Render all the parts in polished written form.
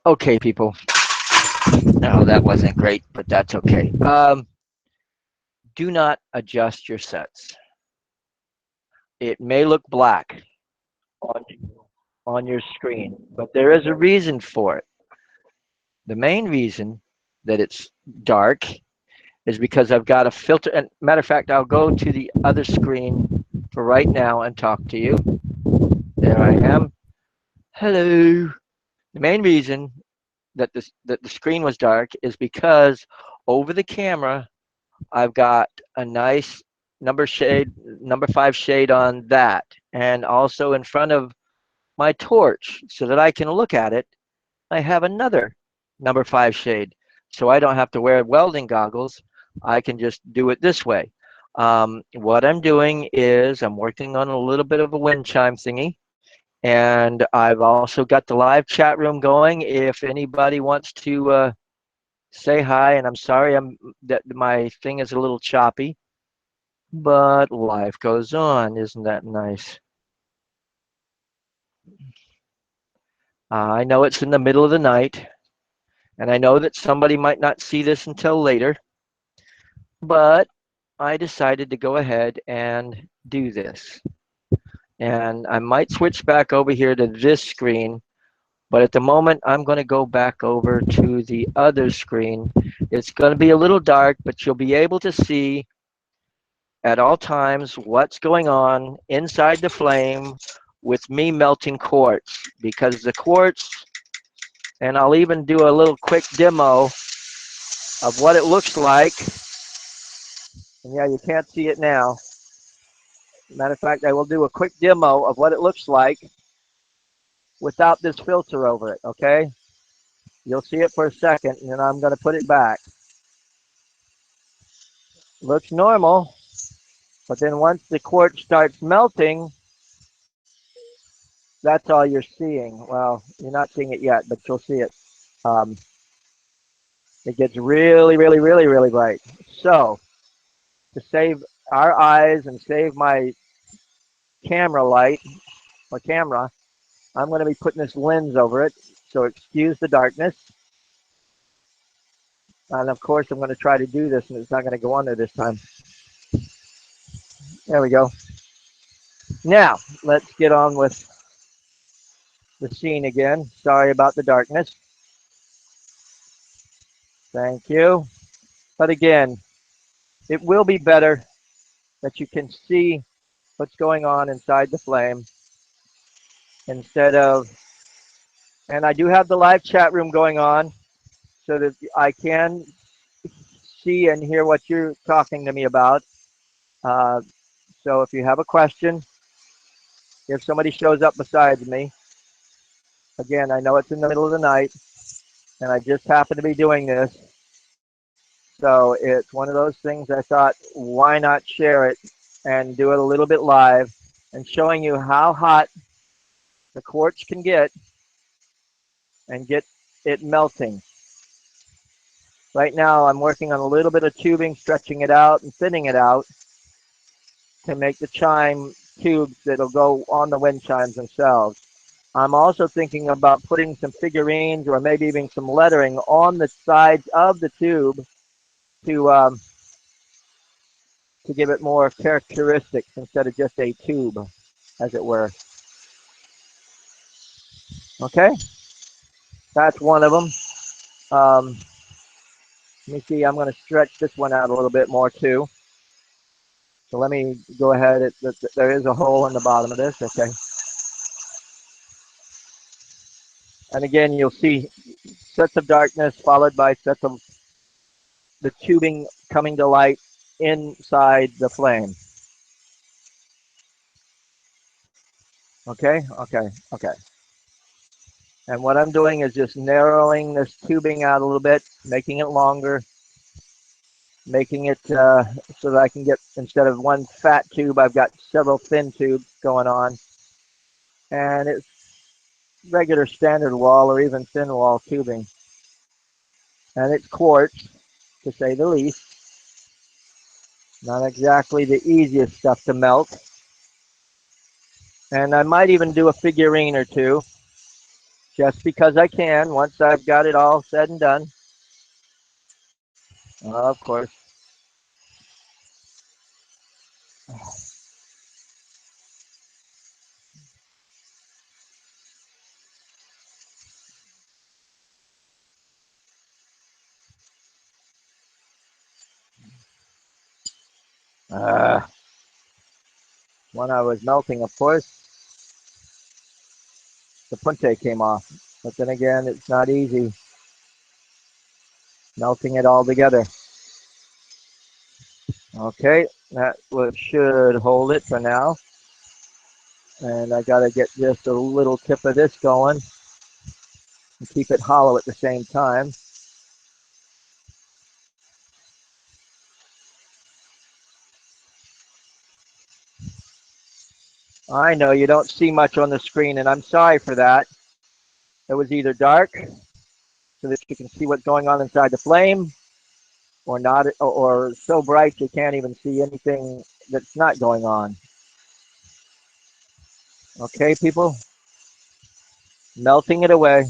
Okay, people. No, that wasn't great, but that's okay. Do not adjust your sets. It may look black on on your screen, but there is a reason for it. The main reason that it's dark is because I've got a filter. And matter of fact, I'll go to the other screen for right now and talk to you. There I am. Hello. The main reason that the screen was dark is because over the camera I've got a nice number 5 shade on that, and also in front of my torch so that I can look at it. I have another number 5 shade, so I don't have to wear welding goggles. I can just do it this way. What I'm doing is I'm working on a little bit of a wind chime thingy, and I've also got the live chat room going. If anybody wants to say hi, and I'm sorry that my thing is a little choppy, but life goes on. Isn't that nice? I know it's in the middle of the night, and I know that somebody might not see this until later, but I decided to go ahead and do this. And I might switch back over here to this screen, but at the moment I'm going to go back over to the other screen. It's going to be a little dark, but you'll be able to see at all times what's going on inside the flame with me melting quartz, because the quartz, and I'll even do a little quick demo of what it looks like. And yeah, you can't see it now. Matter of fact, I will do a quick demo of what it looks like without this filter over it, okay? You'll see it for a second, and then I'm going to put it back. Looks normal, but then once the quartz starts melting, that's all you're seeing. Well, you're not seeing it yet, but you'll see it. Um, it gets really, really, really, really bright. So, to save our eyes and save my camera light or camera, I'm going to be putting this lens over it. So excuse the darkness. And of course, I'm going to try to do this, and it's not going to go on there this time. There we go. Now, let's get on with the scene again. Sorry about the darkness. Thank you. But again, it will be better that you can see what's going on inside the flame instead of, and I do have the live chat room going on so that I can see and hear what you're talking to me about. Uh, so if you have a question, if somebody shows up beside me, again, I know it's in the middle of the night, and I just happen to be doing this. So it's one of those things I thought, why not share it and do it a little bit live and showing you how hot the quartz can get and get it melting. Right now I'm working on a little bit of tubing, stretching it out and thinning it out to make the chime tubes that'll go on the wind chimes themselves. I'm also thinking about putting some figurines or maybe even some lettering on the sides of the tube to give it more characteristics instead of just a tube, as it were. Okay, that's one of them. Let me see, I'm going to stretch this one out a little bit more too. So let me go ahead. There is a hole in the bottom of this, okay. And again, you'll see sets of darkness followed by sets of the tubing coming to light inside the flame. Okay, okay, okay. And what I'm doing is just narrowing this tubing out a little bit, making it longer, making it so that I can get, instead of one fat tube, I've got several thin tubes going on. And it's regular standard wall or even thin wall tubing. And it's quartz, to say the least. Not exactly the easiest stuff to melt. And I might even do a figurine or two just because I can. Once I've got it all said and done, of course. Uh, when I was melting, of course, the punte came off. But then again, it's not easy melting it all together. Okay, that should hold it for now. And I got to get just a little tip of this going and keep it hollow at the same time. I know you don't see much on the screen, and I'm sorry for that. It was either dark so that you can see what's going on inside the flame, or not, or so bright you can't even see anything that's not going on. Okay, people, melting it away.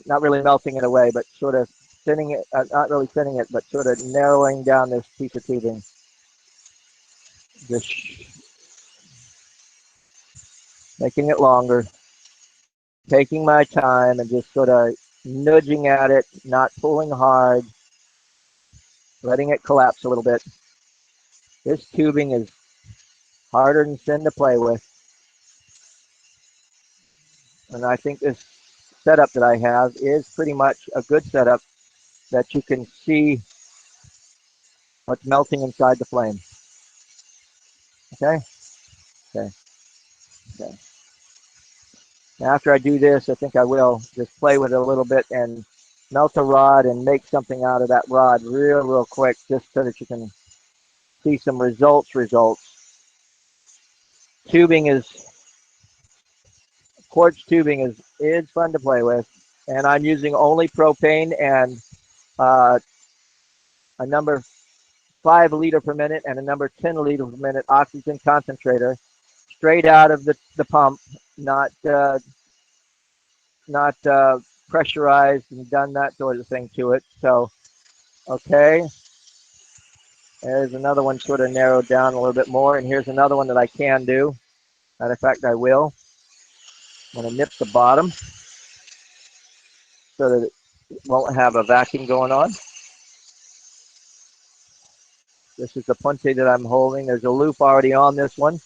Not really melting it away, but sort of thinning it, not really thinning it, but sort of narrowing down this piece of tubing. Just making it longer, taking my time and just sort of nudging at it, not pulling hard, letting it collapse a little bit. This tubing is harder than sin to play with. And I think this setup that I have is pretty much a good setup that you can see what's melting inside the flame. Okay? Okay. Okay. After I do this, I think I will just play with it a little bit and melt a rod and make something out of that rod real quick, just so that you can see some results. Tubing is, quartz tubing is fun to play with, and I'm using only propane and a number 5 liter per minute and a number 10 liter per minute oxygen concentrator straight out of the pump, not not pressurized and done that sort of thing to it. So, okay, there's another one sort of narrowed down a little bit more, and here's another one that I can do. Matter of fact, I will. I'm going to nip the bottom so that it won't have a vacuum going on. This is the punte that I'm holding. There's a loop already on this one.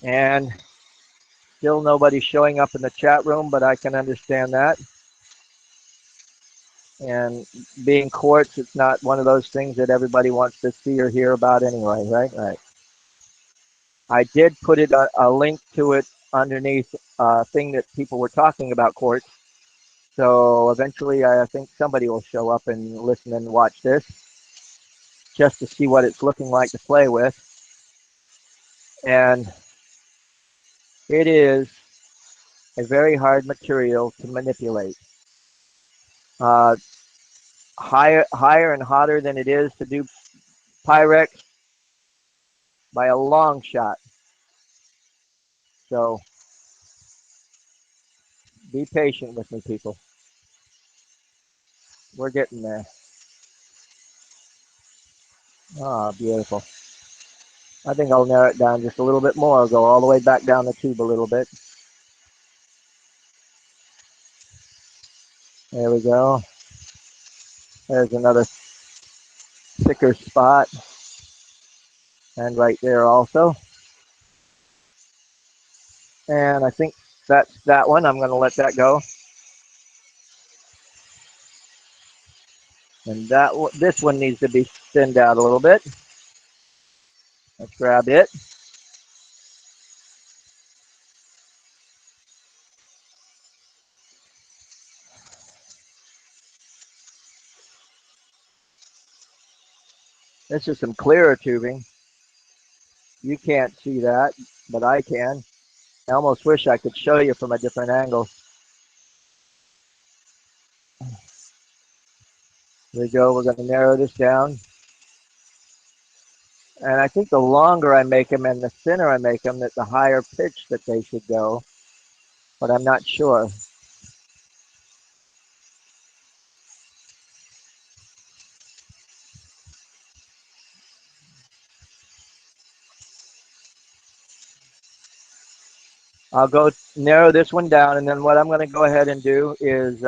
And still nobody showing up in the chat room, but I can understand that. And being quartz, it's not one of those things that everybody wants to see or hear about anyway, right? Right. I did put a link to it underneath a thing that people were talking about quartz. So eventually I think somebody will show up and listen and watch this just to see what it's looking like to play with. And it is a very hard material to manipulate. Higher and hotter than it is to do Pyrex by a long shot. So be patient with me, people. We're getting there. Ah, beautiful. I think I'll narrow it down just a little bit more. I'll go all the way back down the tube a little bit. There we go. There's another thicker spot. And right there also. And I think that's that one. I'm going to let that go. And this one needs to be thinned out a little bit. Let's grab it. This is some clearer tubing. You can't see that, but I can. I almost wish I could show you from a different angle. There we go. We're going to narrow this down. And I think the longer I make them and the thinner I make them, that the higher pitch that they should go. But I'm not sure. I'll go narrow this one down, and then what I'm going to go ahead and do is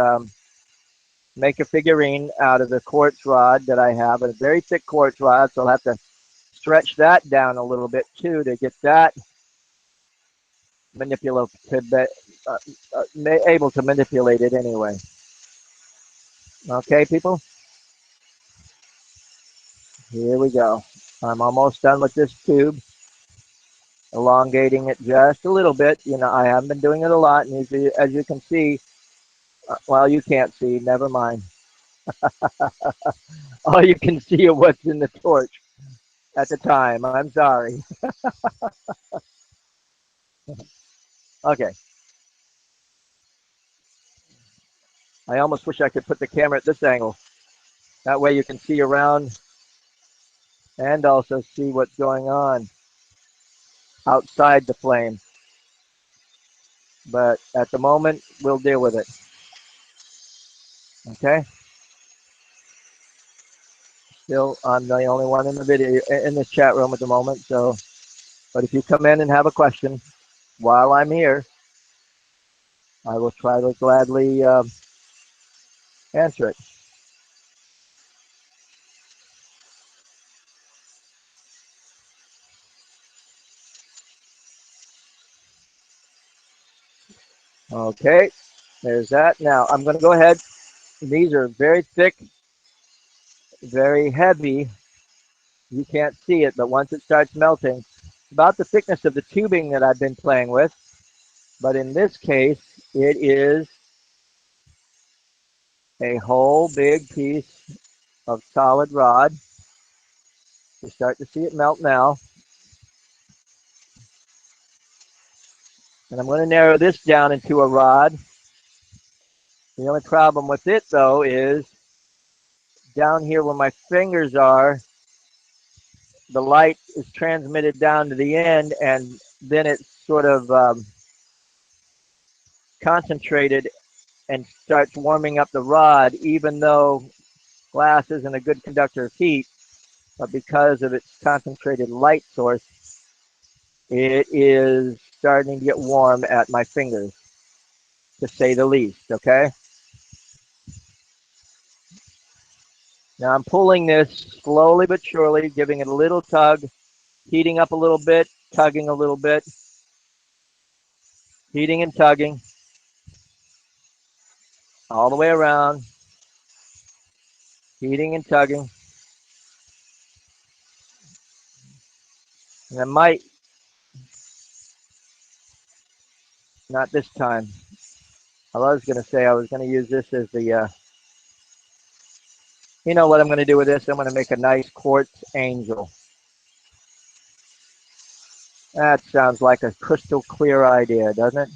make a figurine out of the quartz rod that I have, a very thick quartz rod, so I'll have to stretch that down a little bit too to get that manipulative, uh, able to manipulate it anyway. Okay, people, here we go. I'm almost done with this tube, elongating it just a little bit. You know, I haven't been doing it a lot, and as you can see, well, you can't see, never mind. All you can see is what's in the torch at the time. I'm sorry. Okay. I almost wish I could put the camera at this angle. That way you can see around and also see what's going on outside the flame. But at the moment, we'll deal with it. Okay? Still, I'm the only one in the video, in the chat room at the moment. So, but if you come in and have a question while I'm here, I will try to gladly answer it. Okay, there's that. Now I'm going to go ahead. These are very thick, very heavy. You can't see it, but once it starts melting, about the thickness of the tubing that I've been playing with. But in this case, it is a whole big piece of solid rod. You start to see it melt now. And I'm going to narrow this down into a rod. The only problem with it, though, is down here where my fingers are, the light is transmitted down to the end, and then it's sort of concentrated and starts warming up the rod, even though glass isn't a good conductor of heat, but because of its concentrated light source, it is starting to get warm at my fingers, to say the least, okay? Now I'm pulling this slowly but surely, giving it a little tug, heating up a little bit, tugging a little bit, heating and tugging, all the way around, heating and tugging. And I might, not this time. I was going to say I was going to use this as the, you know what I'm going to do with this? I'm going to make a nice quartz angel. That sounds like a crystal clear idea, doesn't it?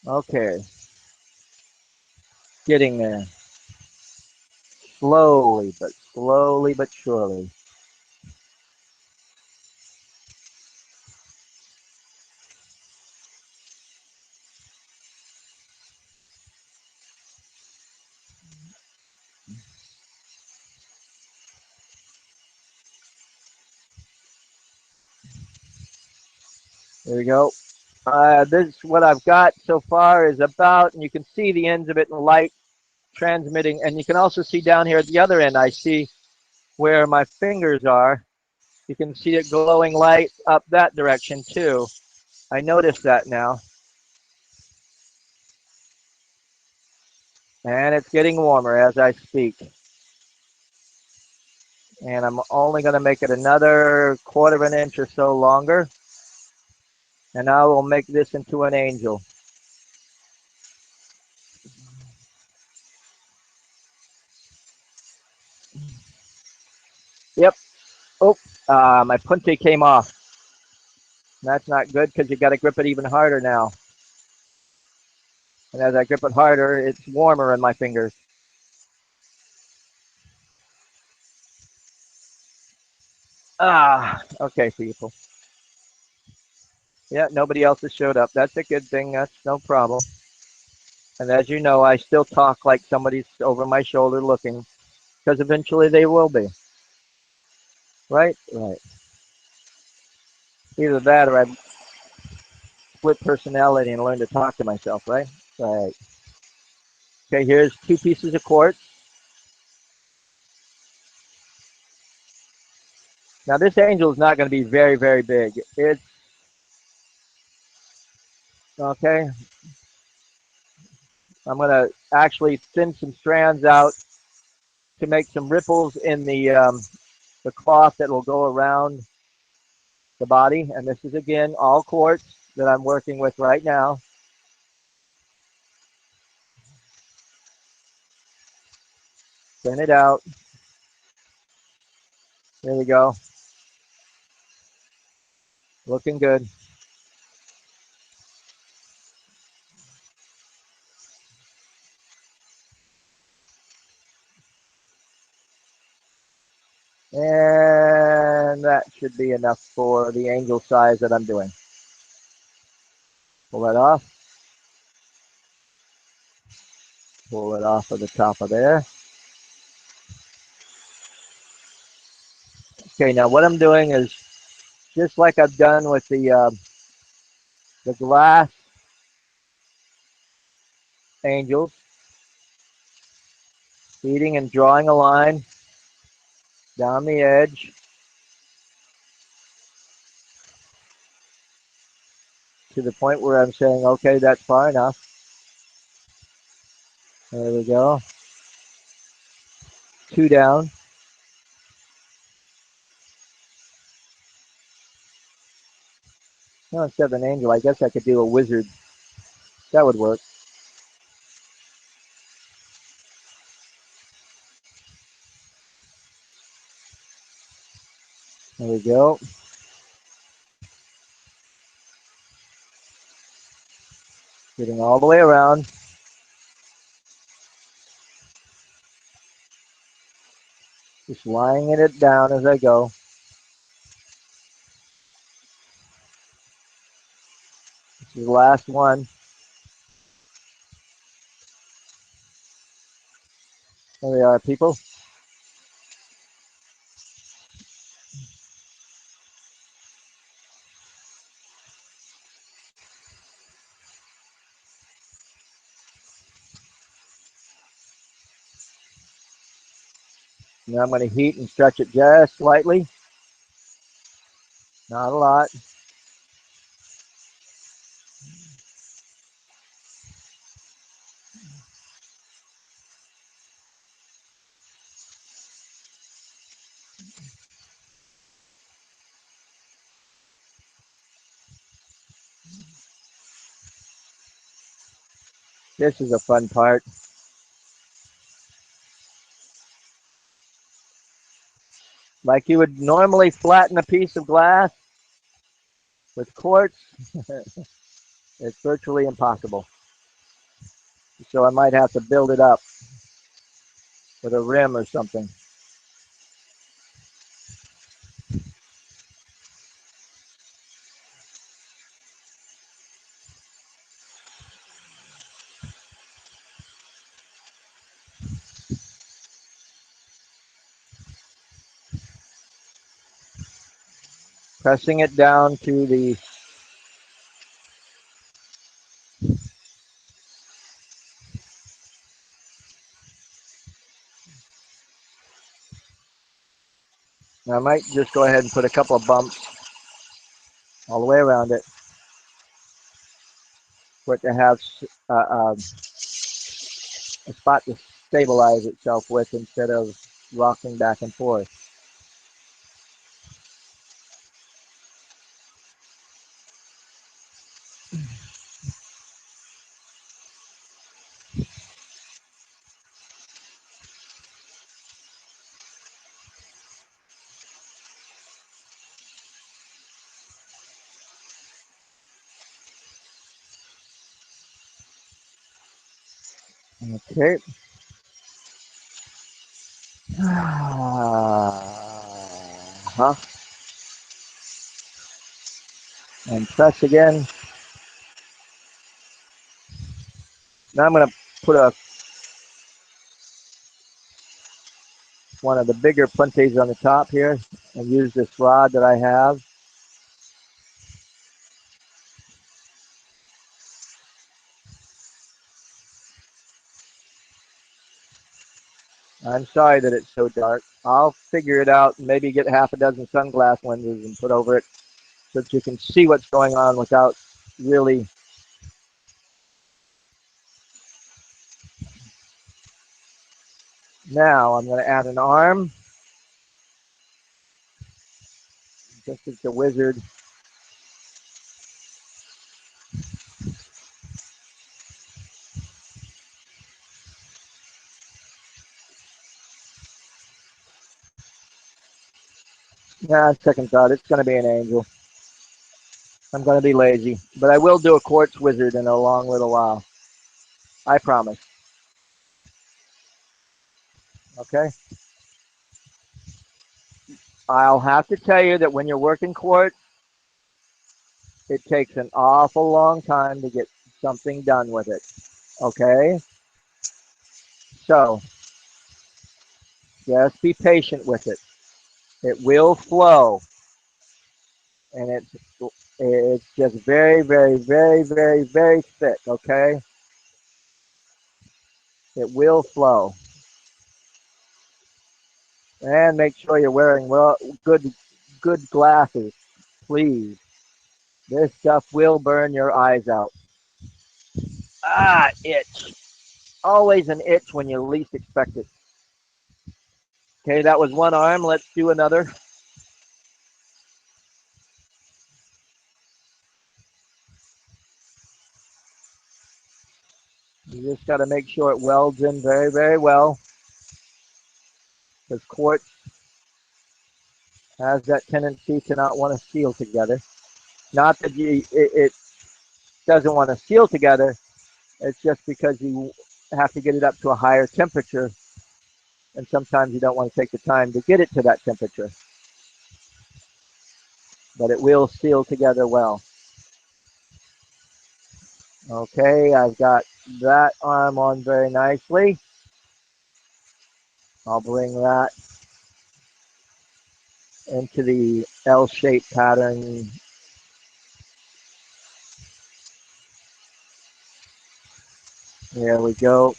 Okay, getting there. Slowly but surely. There we go. This what I've got so far is about, and you can see the ends of it in light transmitting, and you can also see down here at the other end, I see where my fingers are. You can see it glowing light up that direction too. I noticed that now. And it's getting warmer as I speak. And I'm only going to make it another quarter of an inch or so longer. And I will make this into an angel. Yep. Oh, my punte came off. That's not good because you got to grip it even harder now. And as I grip it harder, it's warmer in my fingers. Okay, people. Yeah, nobody else has showed up. That's a good thing. That's no problem. And as you know, I still talk like somebody's over my shoulder looking, because eventually they will be. Right? Right. Either that or I split personality and learn to talk to myself, right? Right. Okay, here's two pieces of quartz. Now this angel is not going to be very, very big. It's okay. I'm going to actually thin some strands out to make some ripples in the cloth that will go around the body. And this is again all quartz that I'm working with right now. Thin it out. There we go. Looking good. And that should be enough for the angel size that I'm doing. Pull that off. Pull it off of the top of there. Okay, now what I'm doing is just like I've done with the glass angels, feeding and drawing a line down the edge to the point where I'm saying, okay, that's far enough. There we go. Two down. Well, instead of an angel, I guess I could do a wizard. That would work. There we go. Getting all the way around. Just lying it down as I go. This is the last one. There we are, people. Now I'm going to heat and stretch it just slightly. Not a lot. This is a fun part. Like you would normally flatten a piece of glass with quartz, it's virtually impossible. So I might have to build it up with a rim or something. Pressing it down to the I might just go ahead and put a couple of bumps all the way around it for it to have a spot to stabilize itself with instead of rocking back and forth. Okay. Huh? And press again. Now I'm going to put one of the bigger puntes on the top here and use this rod that I have. I'm sorry that it's so dark. I'll figure it out and maybe get half a dozen sunglass lenses and put over it so that you can see what's going on without really. Now I'm going to add an arm, just as the wizard. Nah, second thought, it's going to be an angel. I'm going to be lazy, but I will do a quartz wizard in a long little while. I promise. Okay? I'll have to tell you that when you're working quartz, it takes an awful long time to get something done with it. Okay? So, just be patient with it. It will flow, and it's just very, very, very, very, very thick. Okay? It will flow. And make sure you're wearing good glasses, please. This stuff will burn your eyes out. Ah, itch. Always an itch when you least expect it. Okay, that was one arm. Let's do another. You just got to make sure it welds in very, very well, because quartz has that tendency to not want to seal together. Not that it doesn't want to seal together. It's just because you have to get it up to a higher temperature, and sometimes you don't want to take the time to get it to that temperature. But it will seal together well. Okay, I've got that arm on very nicely. I'll bring that into the L-shaped pattern. There we go.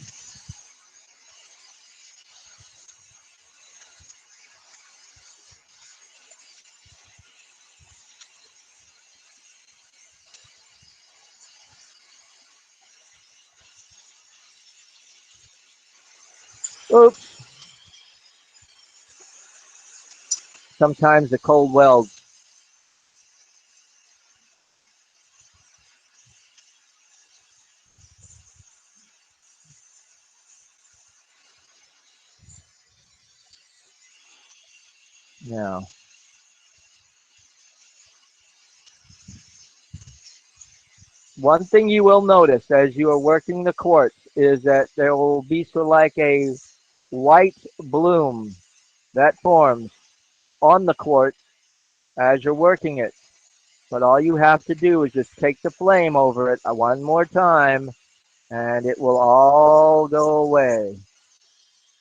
Oops. Sometimes the cold welds. Now, one thing you will notice as you are working the quartz is that there will be sort of like a white bloom that forms on the quartz as you're working it. But all you have to do is just take the flame over it one more time and it will all go away.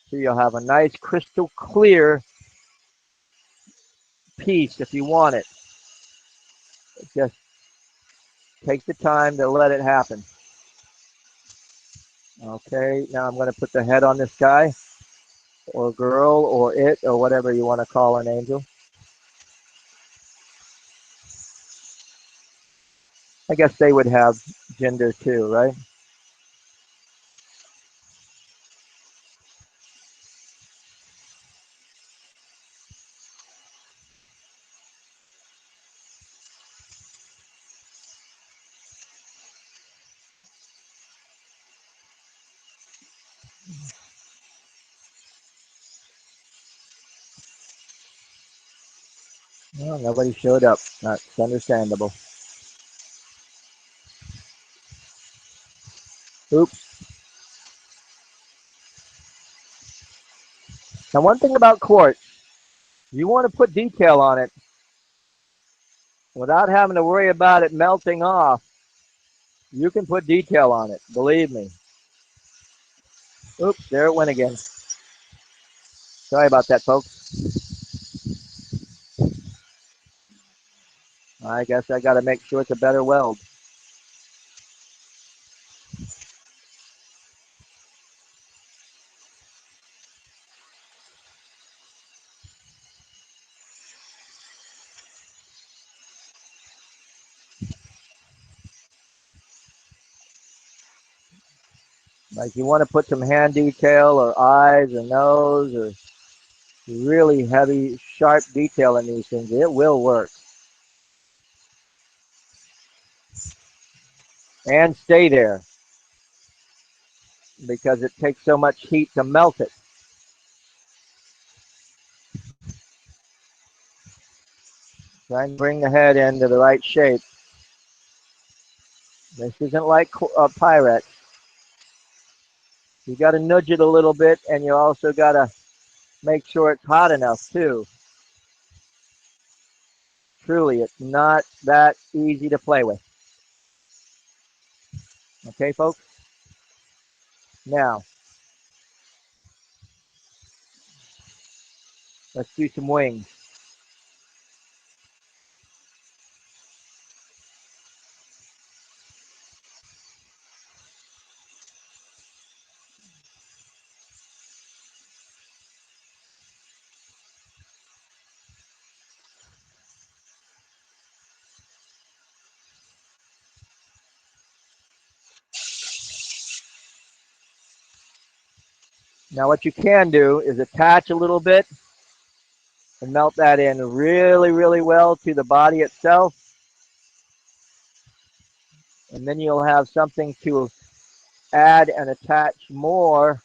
So you'll have a nice crystal clear piece if you want it. Just take the time to let it happen. Okay, now I'm going to put the head on this guy, or girl, or it, or whatever you want to call an angel. I guess they would have gender too, right? Well, nobody showed up. That's understandable. Oops. Now, one thing about quartz, you want to put detail on it. without having to worry about it melting off, you can put detail on it, believe me. Oops, there it went again. Sorry about that, folks. I guess I got to make sure it's a better weld. Like you want to put some hand detail or eyes or nose or really heavy, sharp detail in these things, it will work. And stay there because it takes so much heat to melt it. Trying to bring the head into the right shape. This isn't like Pyrex. You got to nudge it a little bit, and you also got to make sure it's hot enough too. Truly, it's not that easy to play with. Okay, folks? Now, let's do some wings. Now, what you can do is attach a little bit and melt that in really, really well to the body itself. And then you'll have something to add and attach more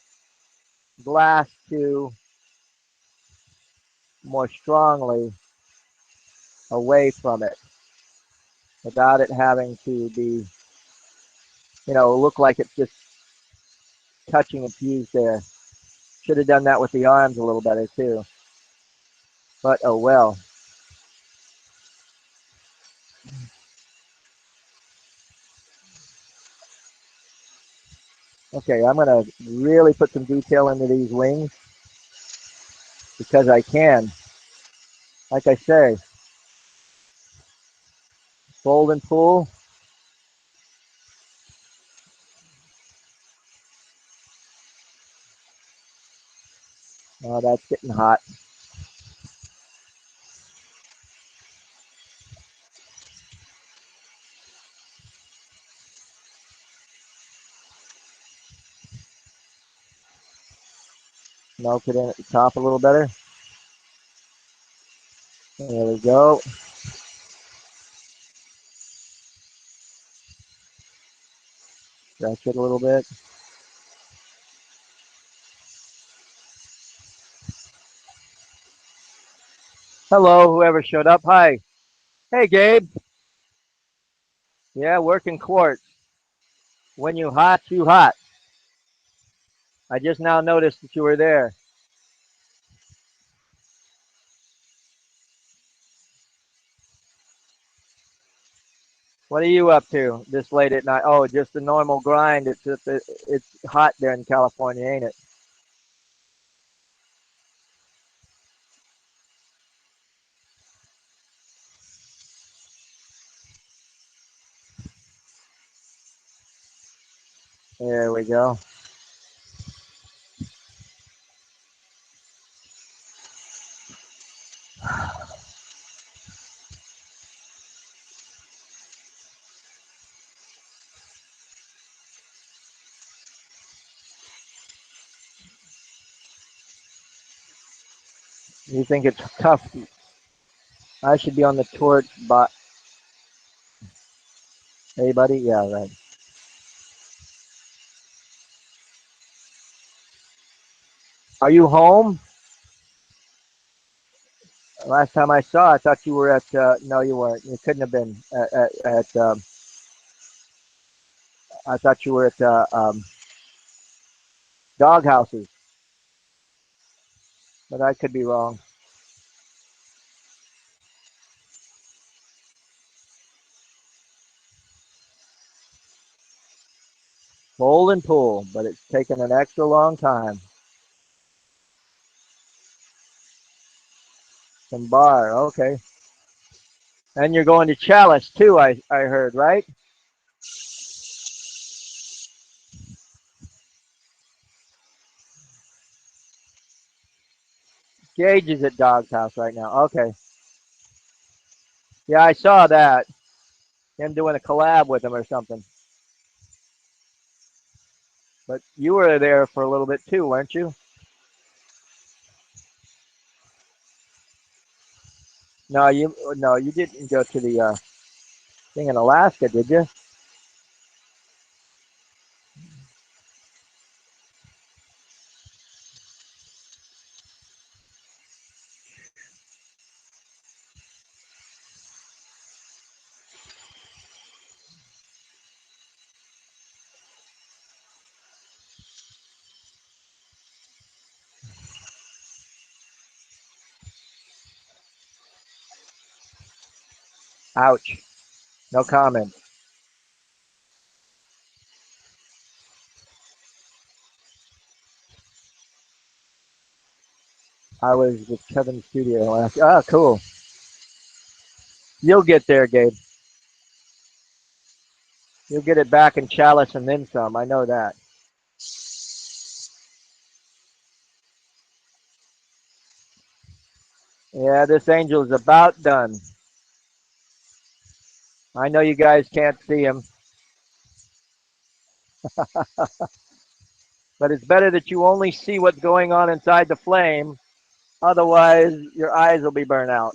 glass to more strongly away from it without it having to be, look like it's just touching a fuse there. Should have done that with the arms a little better too. But oh well. Okay, I'm going to really put some detail into these wings because I can. Like I say, fold and pull. Oh, that's getting hot. Melt it in at the top a little better. There we go. Stretch it a little bit. Hello, whoever showed up. Hi. Hey, Gabe. Yeah, working quartz. When you hot, you hot. I just now noticed that you were there. What are you up to this late at night? Oh, just the normal grind. It's hot there in California, ain't it? There we go. You think it's tough? I should be on the torch, but hey, buddy. Yeah, right. Are you home? Last time I saw, I thought you were at. No, you weren't. You couldn't have been at I thought you were at dog houses, but I could be wrong. Pull and pull, but it's taken an extra long time. Some bar, okay. And you're going to Chalice too, I heard, right? Gage is at Dog's house right now. Okay. Yeah, I saw that. Him doing a collab with him or something. But you were there for a little bit too, weren't you? No, you didn't go to the thing in Alaska, did you? Ouch. No comment. I was with Kevin's studio last. Oh, cool. You'll get there, Gabe. You'll get it back in Chalice and then some. I know that. Yeah, this angel is about done. I know you guys can't see him, but it's better that you only see what's going on inside the flame. Otherwise, your eyes will be burnt out.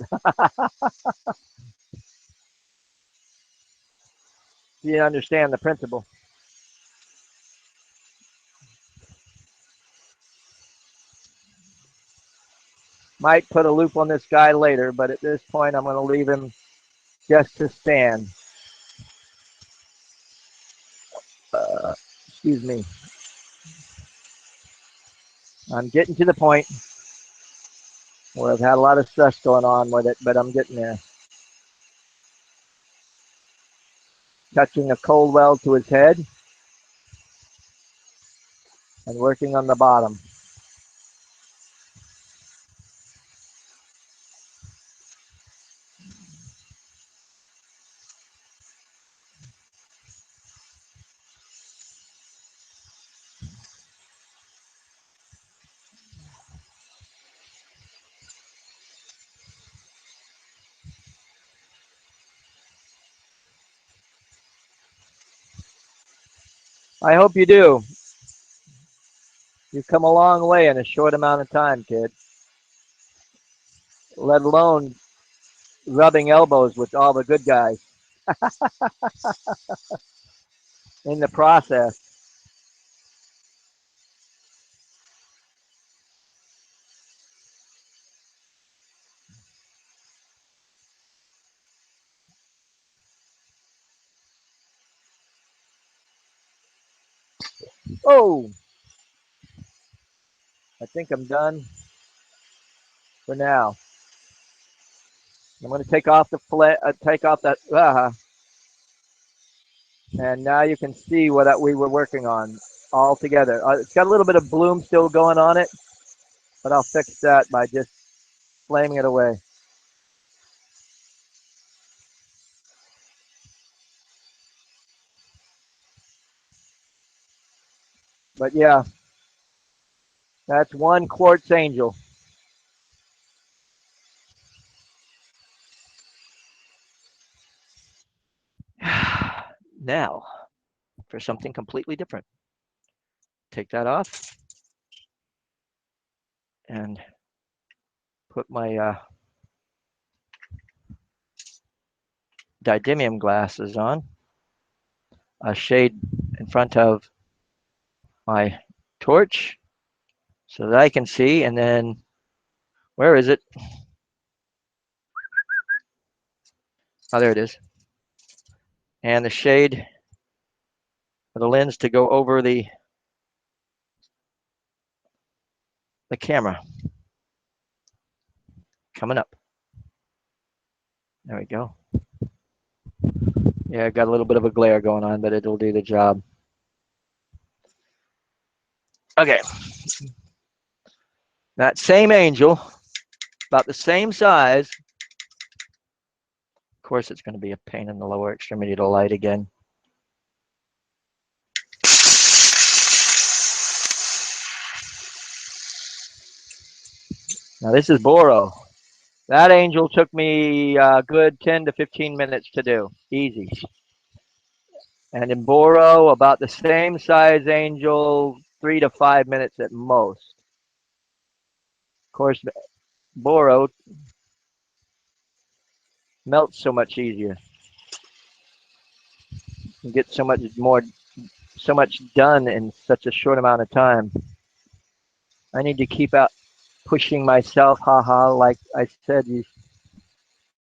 You understand the principle. Might put a loop on this guy later, but at this point, I'm going to leave him just to stand. Excuse me. I'm getting to the point where I've had a lot of stress going on with it, but I'm getting there. Touching a cold well to his head and working on the bottom. I hope you do. You've come a long way in a short amount of time, kid. Let alone rubbing elbows with all the good guys in the process. Oh, I think I'm done for now. I'm going to take off the take off that, and now you can see what we were working on all together. It's got a little bit of bloom still going on it, but I'll fix that by just flaming it away. But yeah, that's one quartz angel. Now, for something completely different. Take that off and put my didymium glasses on, a shade in front of my torch so that I can see. And then, where is it? Oh, there it is. And the shade of the lens to go over the camera. Coming up. There we go. Yeah, got a little bit of a glare going on, but it'll do the job. Okay, that same angel, about the same size. Of course, it's going to be a pain in the lower extremity to light again. Now this is Boro. That angel took me a good 10 to 15 minutes to do. Easy. And in Boro, about the same size angel, 3 to 5 minutes at most. Of course, Boro melts so much easier. You get so much more, so much done in such a short amount of time. I need to keep out pushing myself, haha. Like I said, you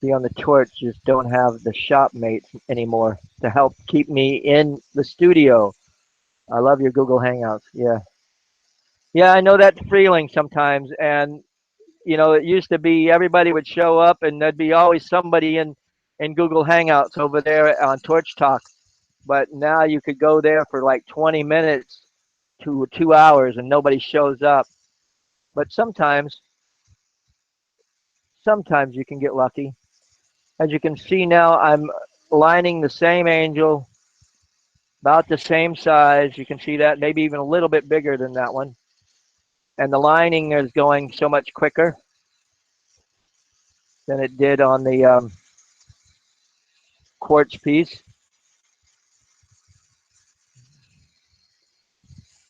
see on the torch, just don't have the shop mates anymore to help keep me in the studio. I love your Google Hangouts. Yeah. Yeah, I know that feeling sometimes. And, it used to be everybody would show up and there'd be always somebody in Google Hangouts over there on Torch Talk. But now you could go there for like 20 minutes to 2 hours and nobody shows up. But sometimes you can get lucky. As you can see now, I'm lining the same angel, about the same size. You can see that, maybe even a little bit bigger than that one. And the lining is going so much quicker than it did on the quartz piece.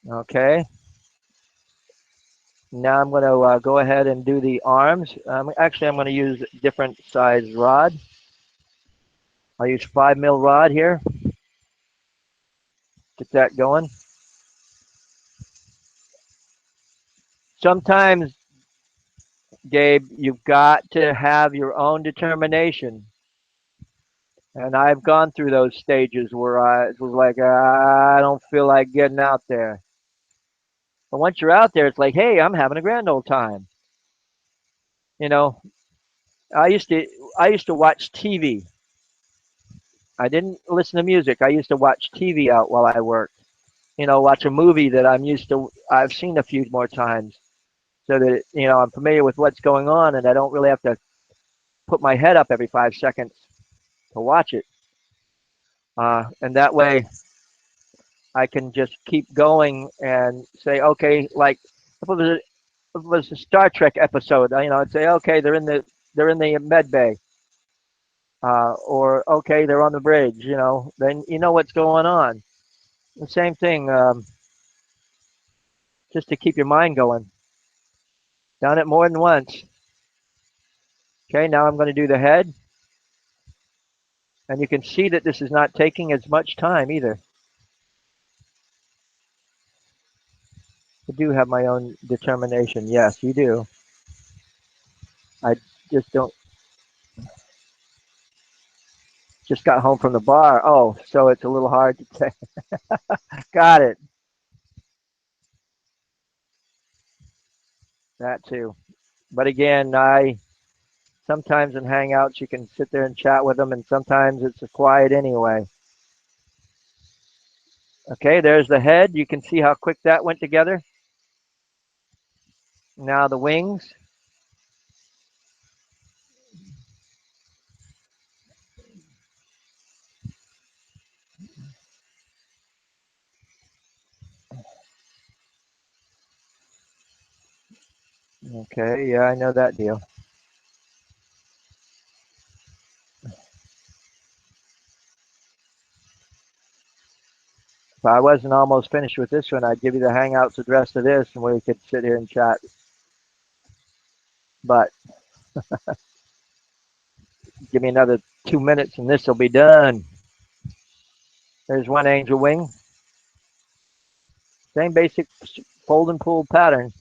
Okay. Now I'm going to go ahead and do the arms. Actually, I'm going to use different size rod. I'll use 5 mil rod here. Get that going. Sometimes, Gabe, you've got to have your own determination. And I've gone through those stages where I was like, I don't feel like getting out there. But once you're out there, it's like, hey, I'm having a grand old time. You know, I used to I used to watch TV. I didn't listen to music. I used to watch TV out while I worked. Watch a movie that I've seen a few more times, so that I'm familiar with what's going on, and I don't really have to put my head up every 5 seconds to watch it. And that way, I can just keep going and say, okay, like if it was a Star Trek episode, I'd say, okay, they're in the med bay, or okay, they're on the bridge. Then you know what's going on. The same thing, just to keep your mind going. Done it more than once. Okay, now I'm going to do the head, and you can see that this is not taking as much time either. I do have my own determination. Yes, you do. I just don't. Just got home from the bar. Oh, so it's a little hard to say. Got it. That too. But again, I sometimes in Hangouts you can sit there and chat with them, and sometimes it's quiet anyway. Okay, there's the head. You can see how quick that went together. Now the wings. Okay, yeah, I know that deal. If I wasn't almost finished with this one, I'd give you the Hangouts address to this, and we could sit here and chat. But give me another 2 minutes, and this will be done. There's one angel wing. Same basic fold and pull pattern.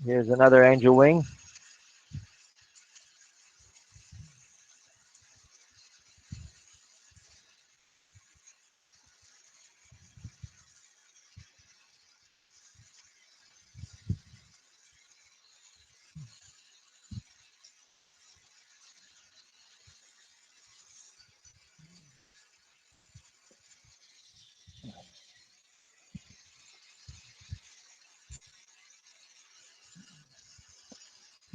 Here's another angel wing.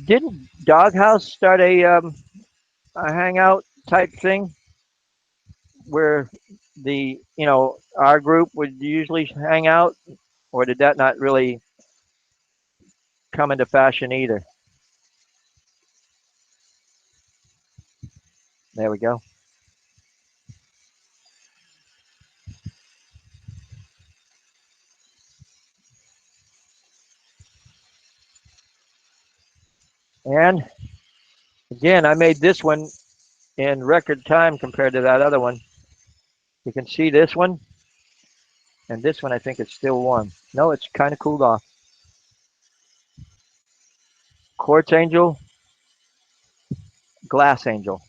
Didn't Doghouse start a hangout type thing where our group would usually hang out, or did that not really come into fashion either? There we go. And again, I made this one in record time compared to that other one. You can see this one, and this one I think it's still warm. No, it's kind of cooled off. Quartz angel, glass angel.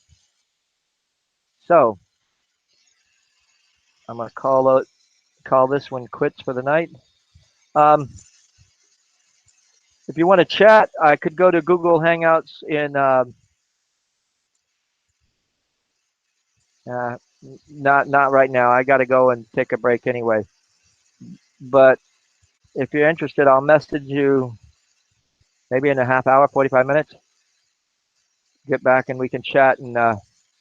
So I'm gonna call this one quits for the night. Um, if you want to chat, I could go to Google Hangouts in uh, not right now. I got to go and take a break anyway. But if you're interested, I'll message you maybe in a half hour, 45 minutes. Get back and we can chat in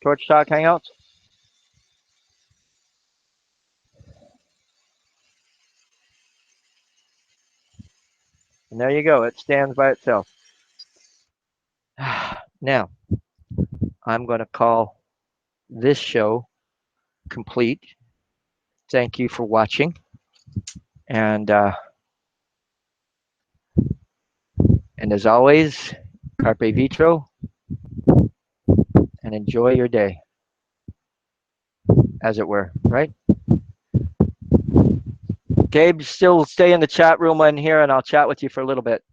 Torch Talk Hangouts. And there you go. It stands by itself. Now, I'm going to call this show complete. Thank you for watching. And as always, carpe vitro and enjoy your day, as it were, right? Gabe, still stay in the chat room in here and I'll chat with you for a little bit.